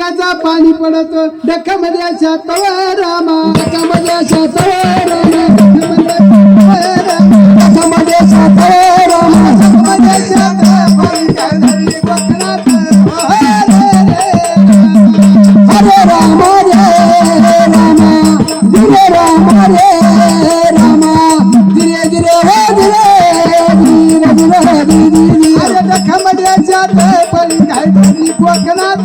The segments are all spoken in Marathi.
डोक्याचा पाणी पडत डोक्यामध्ये अशा तवा रामा डोक्यामध्ये अशा तवा रामा डोक्यामध्ये अशा तवा रामा डोक्यामध्ये अशा तवा हरे राम रे रामा धीरे राम रे रामा धीरे धीरे हो धीरे धीरे धीरे धीरे अरे डोक्यामध्ये अशा पाणी काय तरी कोकणात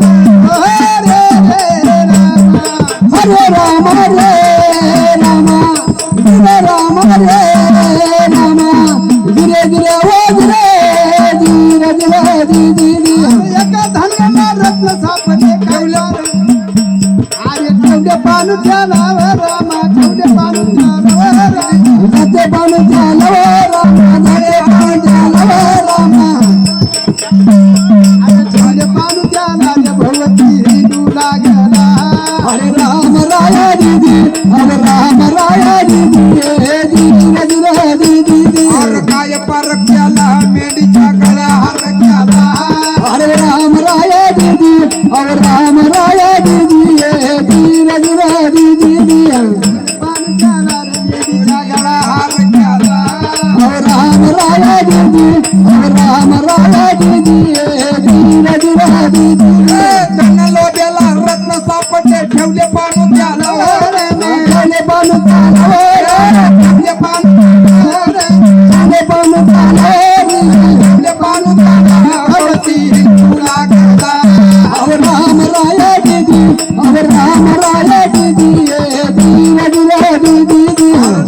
हरे राम रे रामा धीरे राम रे रामा धीरे धीरे हो धीरे धीरे धीरे धीरे एका धन्याला रत्न सापडले ठेवल्या अरे ठेवले पानू त्याला रामा ठेवले पानू त्याला जाते पानू त्याला रामा जाते पानू त्याला रामा अरे ठेवले पानू त्याला भगवती हिंदू लागला हरे राम राया दीदी हरे राम राया दीदी धीरे धीरे दीदी और काय पर केला मेंढीच्या गळ्या हार केला हरे राम राया दीदी हरे राम राया दीदी धीरे धीरे दीदी पान केला मेंढीच्या गळ्या हार केला हरे राम राया दीदी हरे राम राया दीदी धीरे धीरे दीदी कन्नलो बेला रत्न सापडले ठेवले पानू त्याला ठेवले पानू त्याला ठेवले पानू ठेवले पानू त्याला ठेवले पानू त्याला भगवती हिंदू लागला हरे राम राया दीदी हरे राम राया दीदी धीरे धीरे दीदी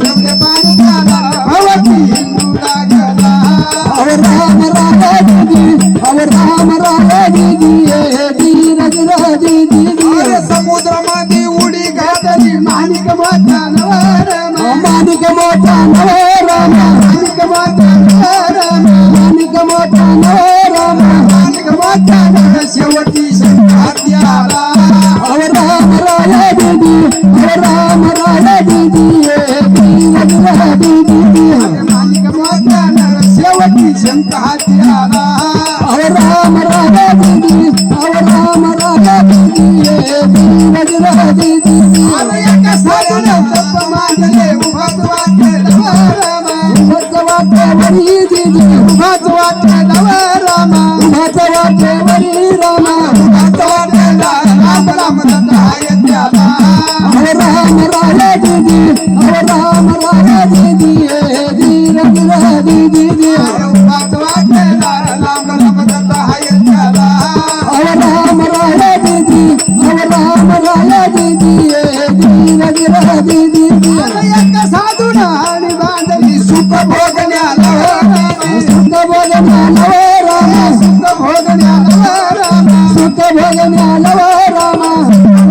ठेवले पानू त्याला भगवती हिंदू लागला हरे राम राया दीदी हरे राम राया दीदी धीरे धीरे दीदी समुद्रामध्ये उडी घातली माणिक मोठा नवरामा माणिक मोठा नवरामा माणिक मोठा नवरामा माणिक मोठा नवरामा माणिक मोठा शेवटी शंकाती आला हरे राम राया दीदी हरे राम राया दीदी धीरे धीरे दीदी माणिक मोठा शेवटी शंकाती आला हरे राम राया दीदी हरे राम राया दीदी धीरे धीरे दीदी अरे एका साधूने तप मांडले उभाच वाटे रामा उभाच वाटे वरी दीदी उभाच वाटे रामा उभाच वाटे वरी रामा उभाच वाटे राम राम दत्ताय त्याला हरे राम राया दीदी हरे राम राया दीदी धीरे धीरे दीदी उभाच वाटे राम राम दत्ताय त्याला हरे राम राया दीदी हरे राम राया दीदी धीरे धीरे दीदी एका साधूना आणि बांधली सुख भोगण्याला सुख भोगण्याला रामा सुख भोगण्याला रामा सुख भोगण्याला रामा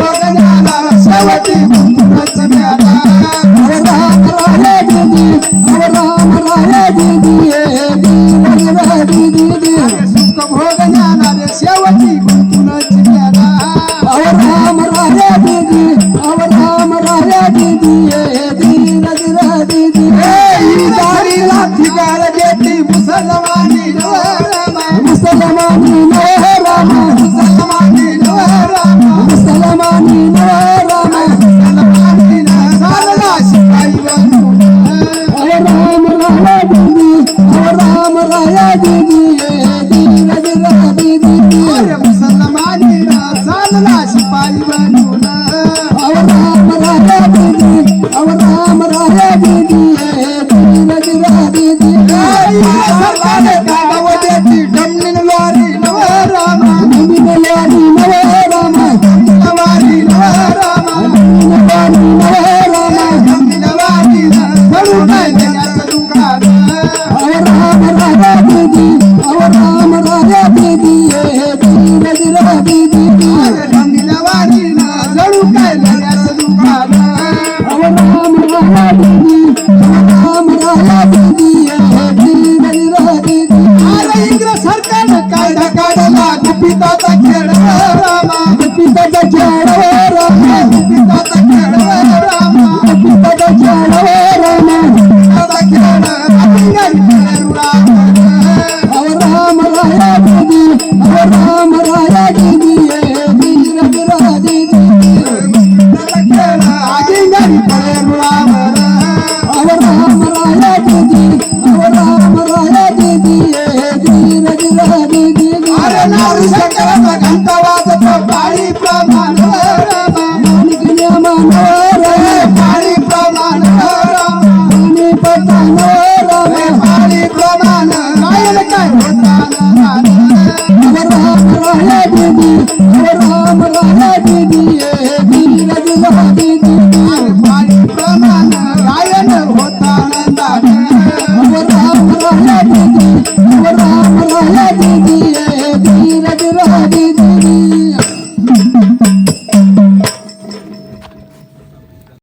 भोगण्याला शेवटी मुक्तीच मिळाला हरे राम राया दीदी हरे राम राया दीदी धीरे दीदी सुख भोगण्याला शेवटी मुक्तीच मिळाला हरे राम राया दीदी हरे राम राया दीदी धीरे धीरे दीदी दारीला ठिकाण देती मुसलमानी रामा मुसलमानी रामा मुसलमानी रामा मुसलमानी रामा मुसलमानी साला शिपाई बनून हरे राम राया दीदी हरे राम राया दीदी धीरे धीरे दीदी अरे मुसलमानी साला शिपाई बनून हरे राम राया दीदी हरे राम राया दीदी धीरे धीरे दीदी सरकारने गाव देती डमनीन वारी रामा डमनीन वारी रामा डमनीन वारी रामा डमनीन वारी रामा डमनीन वारी करू काय देण्याचं दुकान हरे राम राया दीदी हरे राम राया दीदी धीरे धीरे दीदी डमनीन वारी जळू प्रमाण राहील काय होता राम राया दीदी